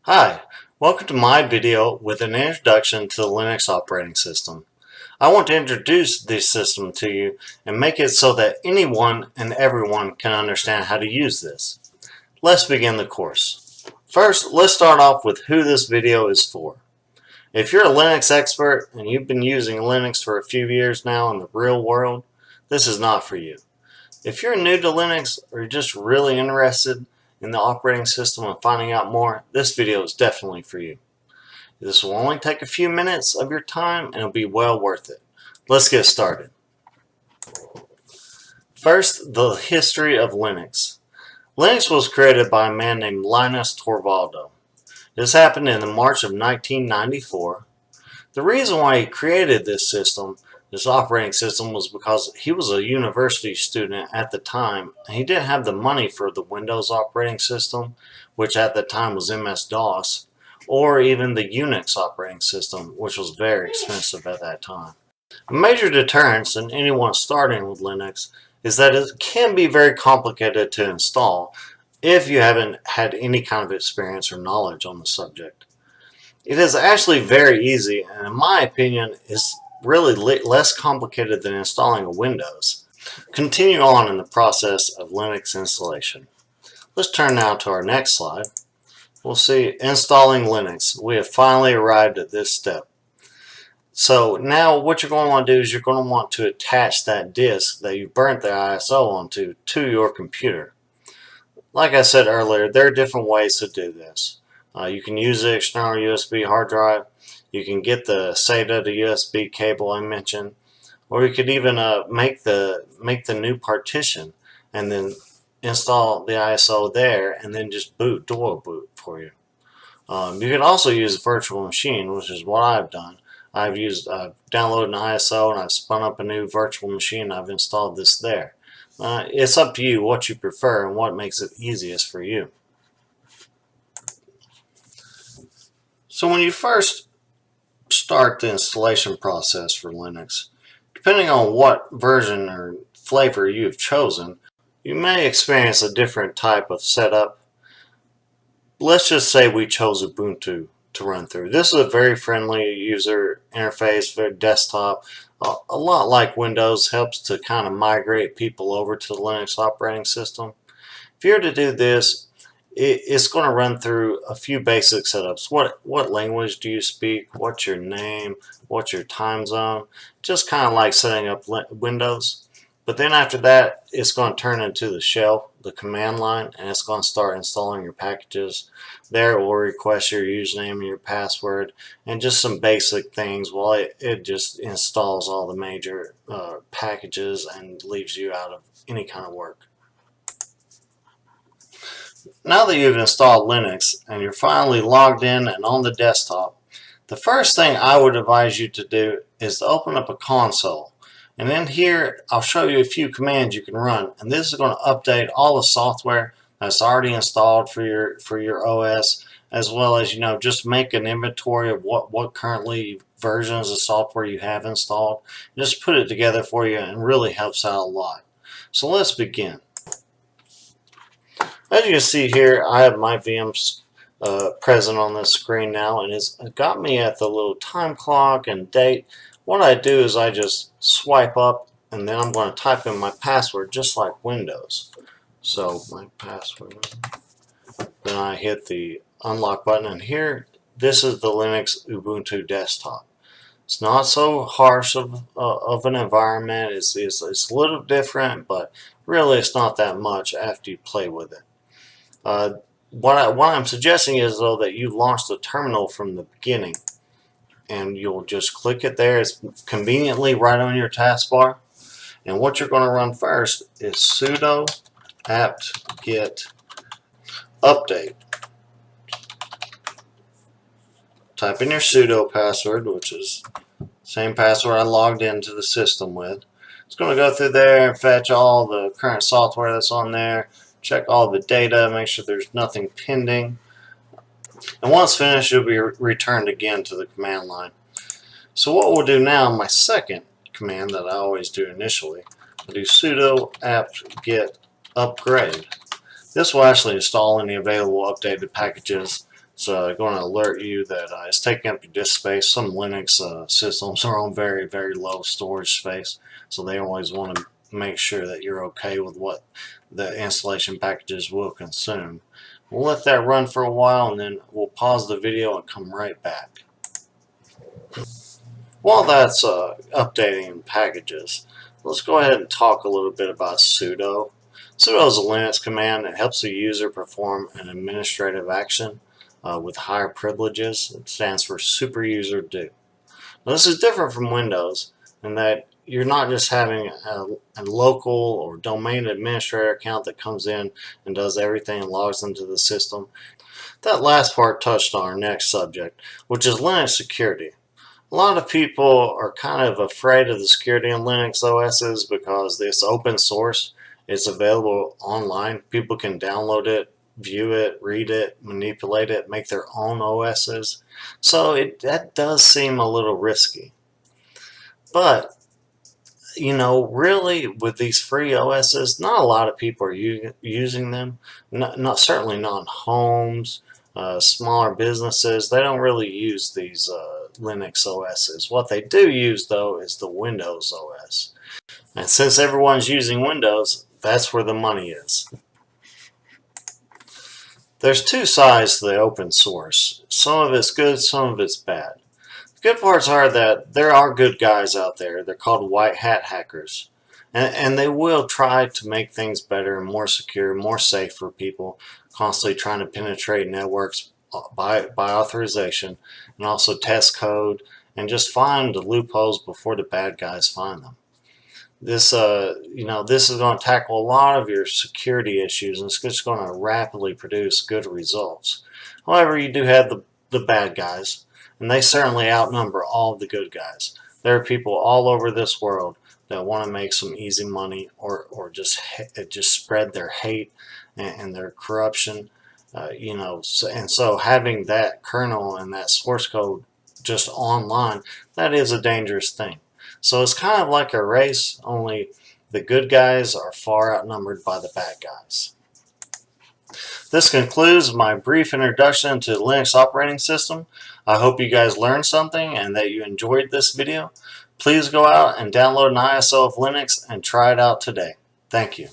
Hi, welcome to my video with an introduction to the Linux operating system. I want to introduce this system to you and make it so that anyone and everyone can understand how to use this. Let's begin the course. First, let's start off with who this video is for. If you're a Linux expert and you've been using Linux for a few years now in the real world, this is not for you. If you're new to Linux or you're just really interested in the operating system and finding out more, this video is definitely for you. This will only take a few minutes of your time and it'll be well worth it. Let's get started. First, the history of Linux. Linux was created by a man named Linus Torvalds. This happened in March of 1994. The reason why he created this operating system, was because he was a university student at the time and he didn't have the money for the Windows operating system, which at the time was MS-DOS, or even the Unix operating system, which was very expensive at that time. A major deterrence in anyone starting with Linux is that it can be very complicated to install if you haven't had any kind of experience or knowledge on the subject. It is actually very easy, and in my opinion is really less complicated than installing a Windows. Continue on in the process of Linux installation. Let's turn now to our next slide. We'll see installing Linux. We have finally arrived at this step. So now what you're going to want to do is you're going to want to attach that disk that you burnt the ISO onto to your computer. Like I said earlier, there are different ways to do this. You can use the external USB hard drive. You can get the SATA to USB cable I mentioned, or you could even make the new partition and then install the ISO there and then just dual boot for you. You can also use a virtual machine, which is what I've done. I've downloaded an ISO and I've spun up a new virtual machine and I've installed this there. It's up to you what you prefer and what makes it easiest for you. So when you first start the installation process for Linux, depending on what version or flavor you've chosen, you may experience a different type of setup. Let's just say we chose Ubuntu to run through. This is a very friendly user interface, very desktop, a lot like Windows, helps to kind of migrate people over to the Linux operating system. If you're to do this, it's going to run through a few basic setups. What language do you speak? What's your name? What's your time zone? Just kind of like setting up Windows. But then after that, it's going to turn into the shell, the command line, and it's going to start installing your packages. There it will request your username and your password and just some basic things while it just installs all the major packages and leaves you out of any kind of work. Now that you've installed Linux and you're finally logged in and on the desktop, the first thing I would advise you to do is to open up a console. And in here, I'll show you a few commands you can run. And this is going to update all the software that's already installed for your OS, as well as, just make an inventory of what currently versions of software you have installed. Just put it together for you and really helps out a lot. So let's begin. As you can see here, I have my VMs present on the screen now, and it's got me at the little time clock and date. What I do is I just swipe up and then I'm going to type in my password just like Windows. So my password, then I hit the unlock button, and here, this is the Linux Ubuntu desktop. It's not so harsh of an environment. It's a little different, but really it's not that much after you play with it. What I'm suggesting is, though, that you launch the terminal from the beginning, and you'll just click it there. It's conveniently right on your taskbar. And what you're going to run first is sudo apt-get update. Type in your sudo password, which is the same password I logged into the system with. It's going to go through there and fetch all the current software that's on there, check all the data, make sure there's nothing pending. And once finished, you'll be returned again to the command line. So what we'll do now, my second command that I always do initially, I'll do sudo apt-get upgrade. This will actually install any available updated packages It's going to alert you that it's taking up your disk space. Some Linux systems are on very, very low storage space, so they always want to make sure that you're okay with what the installation packages will consume. We'll let that run for a while, and then we'll pause the video and come right back. While that's updating packages, let's go ahead and talk a little bit about sudo. Sudo is a Linux command that helps the user perform an administrative action with higher privileges. It stands for super user do. Now, this is different from Windows in that you're not just having a local or domain administrator account that comes in and does everything and logs into the system. That last part touched on our next subject, which is Linux security. A lot of people are kind of afraid of the security in Linux OSs because it's open source. It's available online. People can download it, view it, read it, manipulate it, make their own OSs. So that does seem a little risky. But, you know, really with these free OSs, not a lot of people are using them. Certainly not in homes, smaller businesses. They don't really use these Linux OSs. What they do use, though, is the Windows OS. And since everyone's using Windows, that's where the money is. There's two sides to the open source. Some of it's good, some of it's bad. The good parts are that there are good guys out there. They're called white hat hackers. And they will try to make things better and more secure, more safe for people, constantly trying to penetrate networks by authorization and also test code and just find the loopholes before the bad guys find them. This, this is going to tackle a lot of your security issues, and it's just going to rapidly produce good results. However, you do have the bad guys, and they certainly outnumber all of the good guys. There are people all over this world that want to make some easy money or just spread their hate and their corruption. And so having that kernel and that source code just online, that is a dangerous thing. So it's kind of like a race, only the good guys are far outnumbered by the bad guys. This concludes my brief introduction to the Linux operating system. I hope you guys learned something and that you enjoyed this video. Please go out and download an ISO of Linux and try it out today. Thank you.